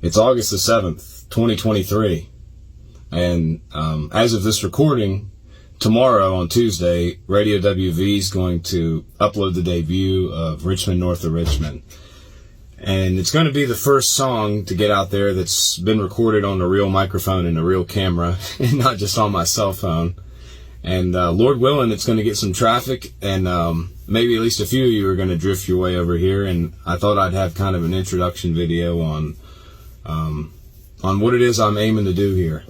It's August the 7th, 2023. And as of this recording, tomorrow on Tuesday, Radio WV is going to upload the debut of Richmond North of Richmond. And it's going to be the first song to get out there that's been recorded on a real microphone and a real camera, and not just on my cell phone. And Lord willing, it's going to get some traffic, and maybe at least a few of you are going to drift your way over here. And I thought I'd have kind of an introduction video on what it is I'm aiming to do here.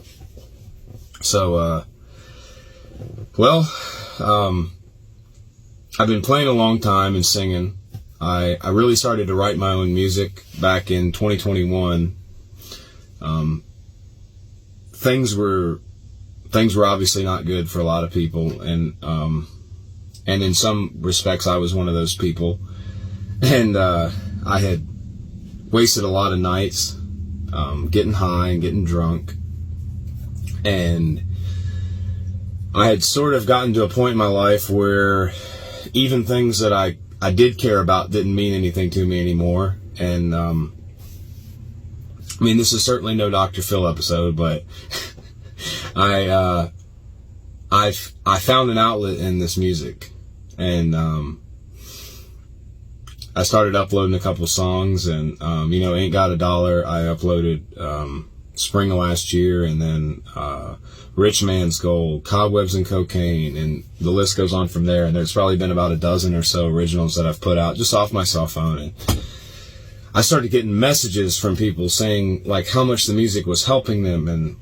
So, I've been playing a long time and singing. I really started to write my own music back in 2021. Things were obviously not good for a lot of people, and in some respects I was one of those people. And I had wasted a lot of nights getting high and getting drunk, and I had sort of gotten to a point in my life where even things that I did care about didn't mean anything to me anymore. And I mean, this is certainly no Dr. Phil episode, but I found an outlet in this music, and I started uploading a couple songs, and Ain't Got a Dollar I uploaded spring of last year, and then Rich Man's Gold, Cobwebs and Cocaine, and the list goes on from there. And there's probably been about a dozen or so originals that I've put out just off my cell phone. And I started getting messages from people saying like how much the music was helping them, and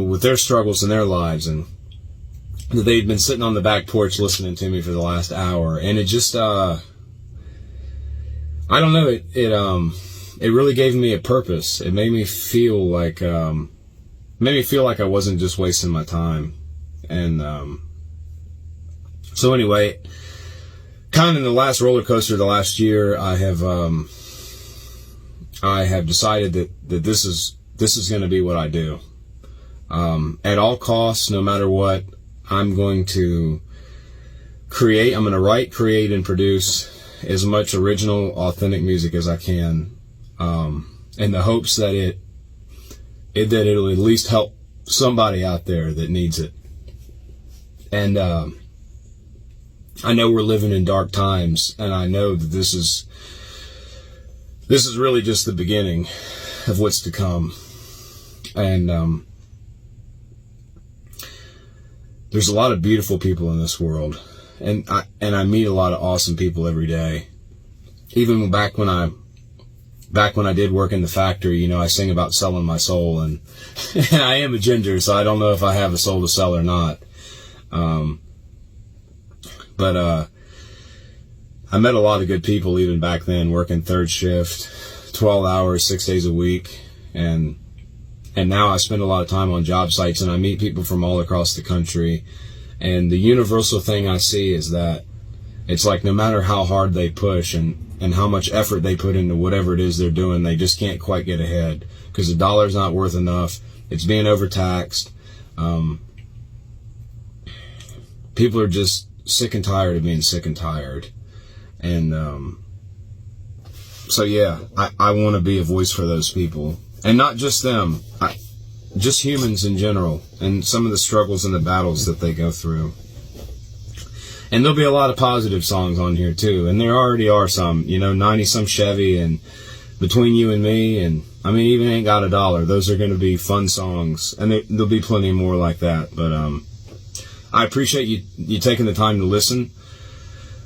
with their struggles in their lives, and that they'd been sitting on the back porch listening to me for the last hour. And it just I don't know, it really gave me a purpose. It made me feel like I wasn't just wasting my time. And so anyway, kind of in the last roller coaster of the last year, I have decided that this is going to be what I do. At all costs, no matter what, I'm going to create. I'm going to write, create, and produce as much original, authentic music as I can, in the hopes that it'll at least help somebody out there that needs it. And I know we're living in dark times, and I know that this is really just the beginning of what's to come. And there's a lot of beautiful people in this world, and I meet a lot of awesome people every day. Even back when I did work in the factory, I sing about selling my soul, and I am a ginger, so I don't know if I have a soul to sell or not. But I met a lot of good people even back then, working third shift, 12 hours, 6 days a week, and now I spend a lot of time on job sites, and I meet people from all across the country. And the universal thing I see is that it's like no matter how hard they push and how much effort they put into whatever it is they're doing, they just can't quite get ahead because the dollar's not worth enough. It's being overtaxed. People are just sick and tired of being sick and tired. And so yeah, I want to be a voice for those people. And not just them, just humans in general, and some of the struggles and the battles that they go through. And there'll be a lot of positive songs on here too, and there already are some, 90-some Chevy, and Between You and Me, and I mean, even Ain't Got a Dollar. Those are going to be fun songs, and there'll be plenty more like that. But I appreciate you taking the time to listen,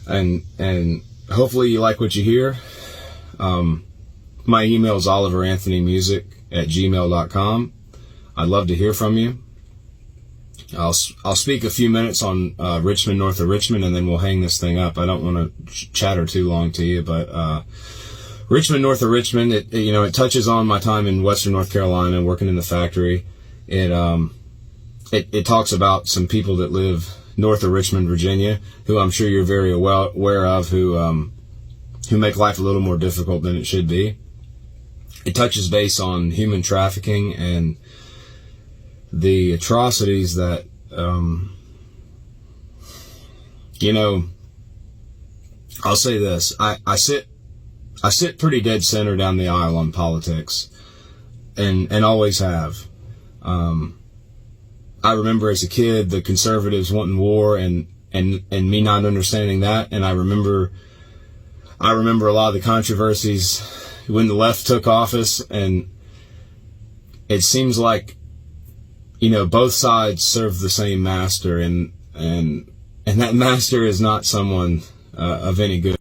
and hopefully you like what you hear. My email is oliveranthonymusic@gmail.com. I'd love to hear from you. I'll speak a few minutes on Richmond North of Richmond, and then we'll hang this thing up. I don't want to chatter too long to you, but Richmond North of Richmond, it touches on my time in Western North Carolina working in the factory. It talks about some people that live north of Richmond, Virginia, who I'm sure you're very aware of, who make life a little more difficult than it should be. It touches base on human trafficking and the atrocities that, I'll say this. I sit I sit pretty dead center down the aisle on politics, and always have. I remember as a kid the conservatives wanting war and me not understanding that, and I remember a lot of the controversies when the left took office, and it seems like, both sides serve the same master, and that master is not someone of any good.